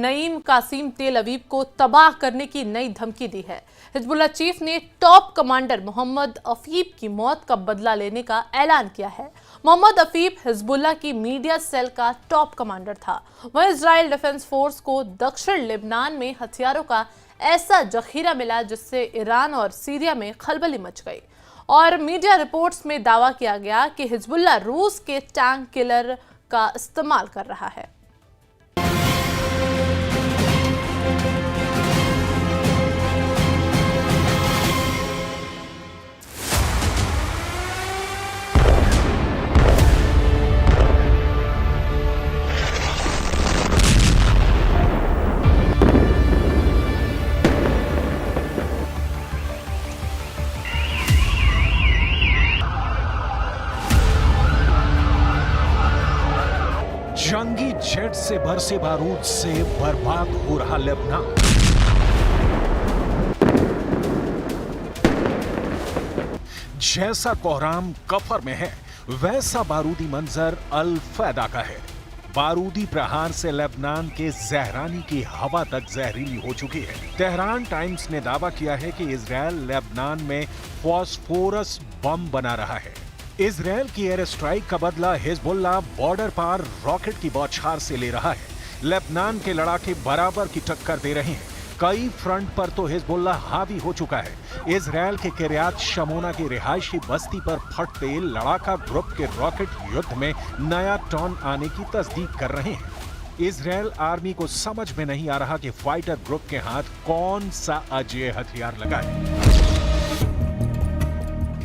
नईम कासिम तेल अवीव को तबाह करने की नई धमकी दी है। हिजबुल्लाह चीफ ने टॉप कमांडर मोहम्मद अफीफ की मौत का बदला लेने का ऐलान किया है। मोहम्मद अफीफ हिजबुल्लाह की मीडिया सेल का टॉप कमांडर था। वह इजराइल डिफेंस फोर्स को दक्षिण लेबनान में हथियारों का ऐसा जखीरा मिला जिससे ईरान और सीरिया में खलबली मच गई और मीडिया रिपोर्ट्स में दावा किया गया कि हिजबुल्लाह रूस के टैंक किलर का इस्तेमाल कर रहा है। जंगी जेट से बरसे बारूद से बर्बाद हो रहा लेबनान। जैसा कोहराम कफर में है वैसा बारूदी मंजर अल फैदा का है। बारूदी प्रहार से लेबनान के जहरानी की हवा तक जहरीली हो चुकी है। तेहरान टाइम्स ने दावा किया है कि इजराइल लेबनान में फॉस्फोरस बम बना रहा है। इजराइल की एयर स्ट्राइक का बदला हिजबुल्लाह बॉर्डर पार रॉकेट की बौछार से ले रहा है। लेबनान के लड़ाके बराबर की टक्कर दे रहे हैं। कई फ्रंट पर तो हिजबुल्लाह हावी हो चुका है। इजराइल के किर्यात शमोना की रिहायशी बस्ती पर फटते लड़ाका ग्रुप के रॉकेट युद्ध में नया टर्न आने की तस्दीक कर रहे हैं। इजराइल आर्मी को समझ में नहीं आ रहा कि फाइटर ग्रुप के हाथ कौन सा अजेय हथियार लगा है।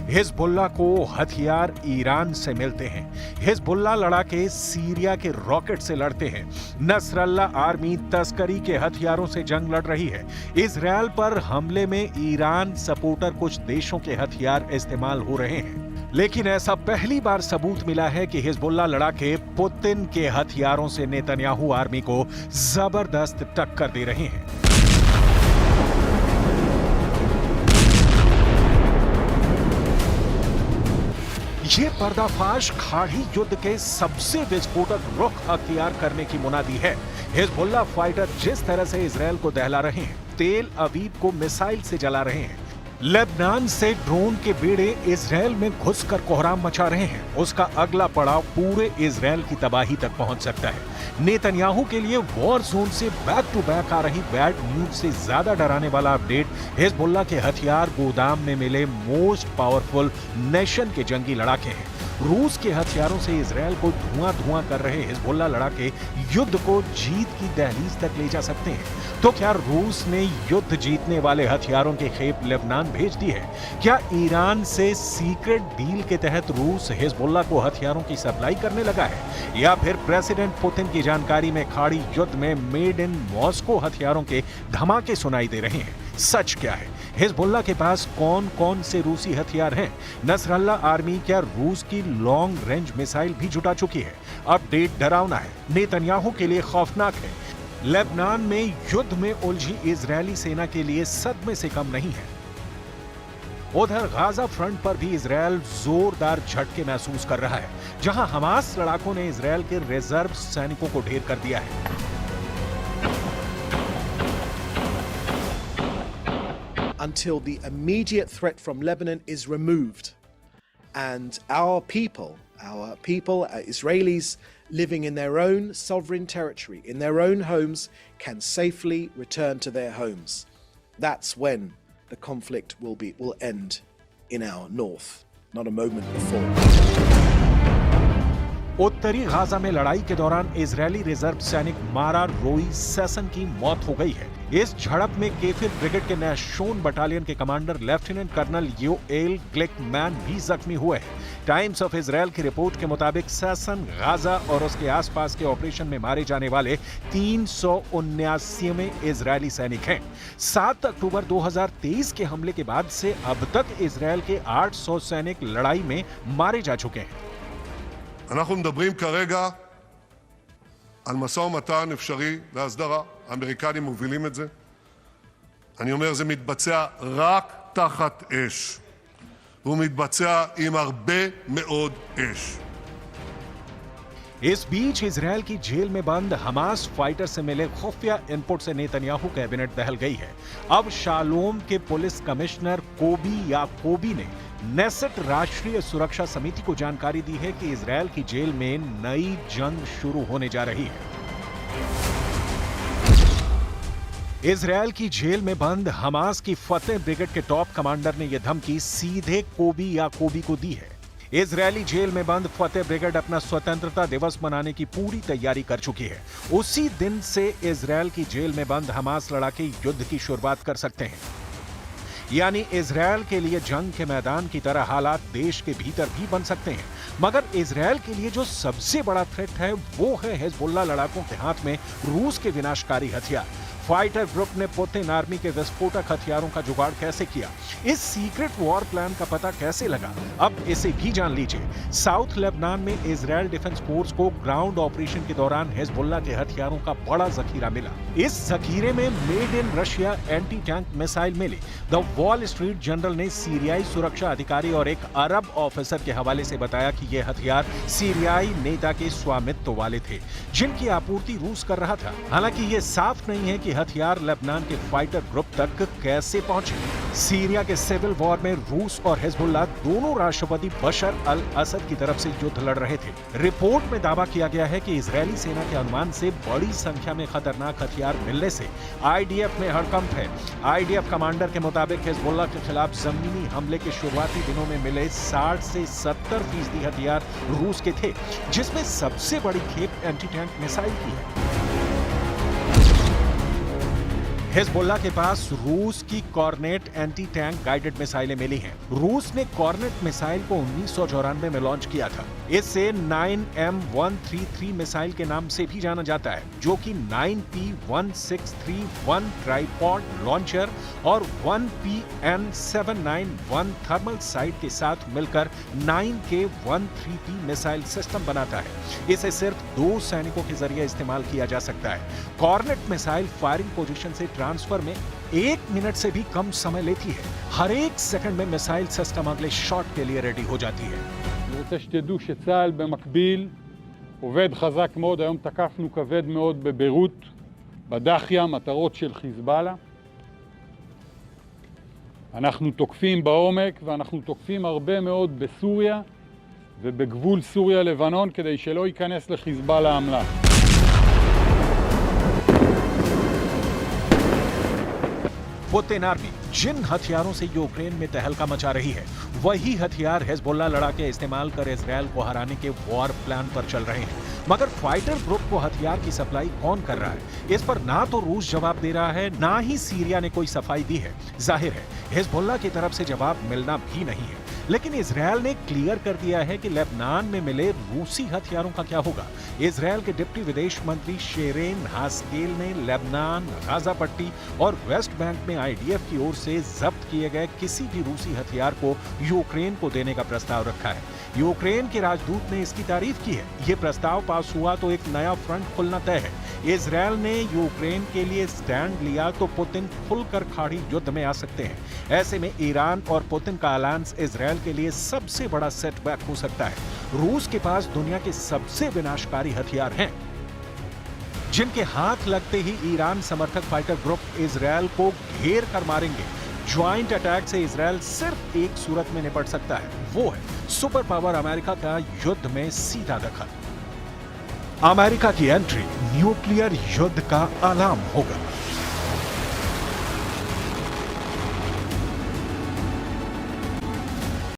हिजबुल्लाह को हथियार ईरान से मिलते हैं। हिजबुल्लाह लड़ाके सीरिया के रॉकेट से लड़ते हैं। नसरल्लाह आर्मी तस्करी के हथियारों से जंग लड़ रही है। इजराइल पर हमले में ईरान सपोर्टर कुछ देशों के हथियार इस्तेमाल हो रहे हैं। लेकिन ऐसा पहली बार सबूत मिला है कि हिजबुल्लाह लड़ाके पुतिन के हथियारों से नेतन्याहू आर्मी को जबरदस्त टक्कर दे रहे हैं। ये पर्दाफाश खाड़ी युद्ध के सबसे विस्फोटक रुख अख्तियार करने की मुनादी है। हिजबुल्लाह फाइटर जिस तरह से इजराइल को दहला रहे हैं, तेल अवीव को मिसाइल से जला रहे हैं, लेबनान से ड्रोन के बेड़े इजराइल में घुसकर कोहराम मचा रहे हैं, उसका अगला पड़ाव पूरे इजराइल की तबाही तक पहुंच सकता है। नेतन्याहू के लिए वॉर जोन से बैक टू बैक आ रही बैड न्यूज से ज्यादा डराने वाला अपडेट हिजबुल्लाह के हथियार गोदाम में मिले मोस्ट पावरफुल नेशन के जंगी लड़ाके हैं। रूस के हथियारों से इजराइल को धुआं धुआं कर रहे हिजबुल्लाह लड़ाके युद्ध को जीत की दहलीज तक ले जा सकते हैं। तो क्या रूस ने युद्ध जीतने वाले हथियारों की खेप लेबनान भेज दी है? क्या ईरान से सीक्रेट डील के तहत रूस हिजबुल्लाह को हथियारों की सप्लाई करने लगा है? या फिर प्रेसिडेंट पुतिन की जानकारी में खाड़ी युद्ध में मेड इन मॉस्को हथियारों के धमाके सुनाई दे रहे हैं? सच क्या है? हिजबुल्लाह के पास कौन कौन से रूसी हथियार हैं? नसरल्लाह आर्मी क्या रूस की लॉन्ग रेंज मिसाइल भी जुटा चुकी है? अपडेट डरावना है, नेतन्याहू के लिए खौफनाक है। लेबनान में युद्ध में उलझी इजरायली सेना के लिए सदमे से कम नहीं है। उधर गाजा फ्रंट पर भी इजरायल जोरदार झटके महसूस कर रहा है, जहां हमास लड़ाकों ने इजरायल के रिजर्व सैनिकों को ढेर कर दिया है। Until the immediate threat from Lebanon is removed and our people, Israelis living in their own sovereign territory, in their own homes, can safely return to their homes. That's when the conflict will end in our north, not a moment before. उत्तरी Gaza में लड़ाई के दौरान Israeli reserve सैनिक मारा रोई session की मौत हो गई है। इस झड़प में केफिर ब्रिगेड के नैशोन बटालियन के कमांडर लेफ्टिनेंट कर्नल योएल ग्लिकमैन भी जख्मी हुए हैं। टाइम्स ऑफ इजराइल की रिपोर्ट के मुताबिक सेसन गाजा और उसके आसपास के ऑपरेशन में मारे जाने वाले 379वें इजरायली सैनिक हैं। 7 अक्टूबर 2023 के हमले के बाद से अब तक इजराइल के 800 सैनिक लड़ाई में मारे जा चुके हैं। אנחנו מדברים כרגע על משא ומתן אפשרי להסדרה. האמריקנים מובילים את זה. אני אומר, זה מתבצע רק תחת אש. והוא מתבצע עם הרבה מאוד אש. इस बीच इजरायल की जेल में बंद हमास फाइटर से मिले खुफिया इनपुट से नेतन्याहू कैबिनेट दहल गई है। अब शालोम के पुलिस कमिश्नर कोबी याकोबी ने नेसेट राष्ट्रीय सुरक्षा समिति को जानकारी दी है कि इजरायल की जेल में नई जंग शुरू होने जा रही है। इजरायल की जेल में बंद हमास की फतेह ब्रिगेड के टॉप कमांडर ने यह धमकी सीधे कोबी याकोबी को दी है। इजरायली जेल में बंद फतेह ब्रिगेड अपना स्वतंत्रता दिवस मनाने की पूरी तैयारी कर चुकी है। उसी दिन से इजरायल की जेल में बंद हमास लड़ाके युद्ध की शुरुआत कर सकते हैं। यानी इजरायल के लिए जंग के मैदान की तरह हालात देश के भीतर भी बन सकते हैं। मगर इजरायल के लिए जो सबसे बड़ा थ्रेट है वो है हिजबुल्लाह लड़ाकों के हाथ में रूस के विनाशकारी हथियार। फाइटर ग्रुप ने पुतिन आर्मी के विस्फोटक हथियारों का जुगाड़ कैसे किया, इस सीक्रेट वॉर प्लान का पता कैसे लगा, अब इसे भी जान लीजिए। साउथ लेबनान में इजरायल डिफेंस फोर्स को ग्राउंड ऑपरेशन के दौरान हिजबुल्लाह के हथियारों का बड़ा जखीरा मिला। इस जखीरे में made in Russia anti tank missile मिली। द वॉल स्ट्रीट जर्नल ने सीरियाई सुरक्षा अधिकारी और एक अरब ऑफिसर के हवाले से बताया कि यह हथियार सीरियाई नेता के स्वामित्व वाले थे, जिनकी आपूर्ति रूस कर रहा था। हालांकि यह साफ नहीं है कि हथियार लेबनान के फाइटर ग्रुप तक कैसे पहुंचे। सीरिया के सिविल वॉर में रूस और हिजबुल्लाह दोनों राष्ट्रपति बशर अल असद की तरफ से युद्ध लड़ रहे थे। रिपोर्ट में दावा किया गया है कि इजरायली सेना के अनुमान से बड़ी संख्या में खतरनाक हथियार मिलने से आईडीएफ में हड़कंप है। आईडीएफ कमांडर के मुताबिक हिजबुल्लाह के खिलाफ जमीनी हमले के शुरुआती दिनों में मिले 60 से 70% हथियार रूस के थे, जिसमें सबसे बड़ी खेप एंटी टैंक मिसाइल की है। हिजबुल्लाह के पास रूस की कॉर्नेट एंटी टैंक गाइडेड मिसाइलें मिली हैं। रूस ने कॉर्नेट मिसाइल को 1994 में लॉन्च किया था। इसे 9M133 मिसाइल के नाम से भी जाना जाता है, जो कि 9P1631 ट्राइपॉड लॉन्चर और 1PN791 थर्मल साइट के साथ मिलकर 9K13P मिसाइल सिस्टम बनाता है। इसे सिर्फ 2 सैनिकों के जरिए इस्तेमाल किया जा सकता है। कॉर्नेट मिसाइल फायरिंग पोजीशन से ट्रांसफर में 1 मिनट से भी कम समय लेती है। हर 1 सेकंड में मिसाइल सिस्टम अगले शॉट के लिए रेडी हो जाती है। אני רוצה שתדעו שצה"ל במקביל עובד חזק מאוד. היום תקפנו כבד מאוד בביירות, בדחיה, מטרות של חיזבאללה. אנחנו תוקפים בעומק ואנחנו תוקפים הרבה מאוד בסוריה ובגבול סוריה-לבנון כדי שלא ייכנס לחיזבאללה המלאך. पुतिन आर्मी जिन हथियारों से यूक्रेन में तहलका मचा रही है, वही हथियार हिजबुल्लाह लड़ाके इस्तेमाल कर इजरायल को हराने के वॉर प्लान पर चल रहे हैं। मगर फाइटर ग्रुप को हथियार की सप्लाई कौन कर रहा है, इस पर ना तो रूस जवाब दे रहा है, ना ही सीरिया ने कोई सफाई दी है। जाहिर है हिजबुल्लाह की तरफ से जवाब मिलना भी नहीं है। लेकिन इजरायल ने क्लियर कर दिया है कि लेबनान में मिले रूसी हथियारों का क्या होगा। इजरायल के डिप्टी विदेश मंत्री शेरेन हास्केल ने लेबनान, गाजा पट्टी और वेस्ट बैंक में आईडीएफ की ओर से जब्त किए गए किसी भी रूसी हथियार को यूक्रेन को देने का प्रस्ताव रखा है। यूक्रेन के राजदूत ने इसकी तारीफ की है। ये प्रस्ताव पास हुआ तो एक नया फ्रंट खुलना तय है। इजरायल ने यूक्रेन के लिए स्टैंड लिया तो पुतिन खुलकर खाड़ी युद्ध में आ सकते हैं। ऐसे में ईरान और पुतिन का अलायंस इजरायल के लिए सबसे बड़ा सेटबैक हो सकता है। रूस के पास दुनिया के सबसे विनाशकारी हथियार हैं, जिनके हाथ लगते ही ईरान समर्थक फाइटर ग्रुप इजरायल को घेर कर मारेंगे। ज्वाइंट अटैक से इजरायल सिर्फ एक सूरत में निपट सकता है, वो है सुपर पावर अमेरिका का युद्ध में सीधा दखल। अमेरिका की एंट्री न्यूक्लियर युद्ध का अलार्म होगा।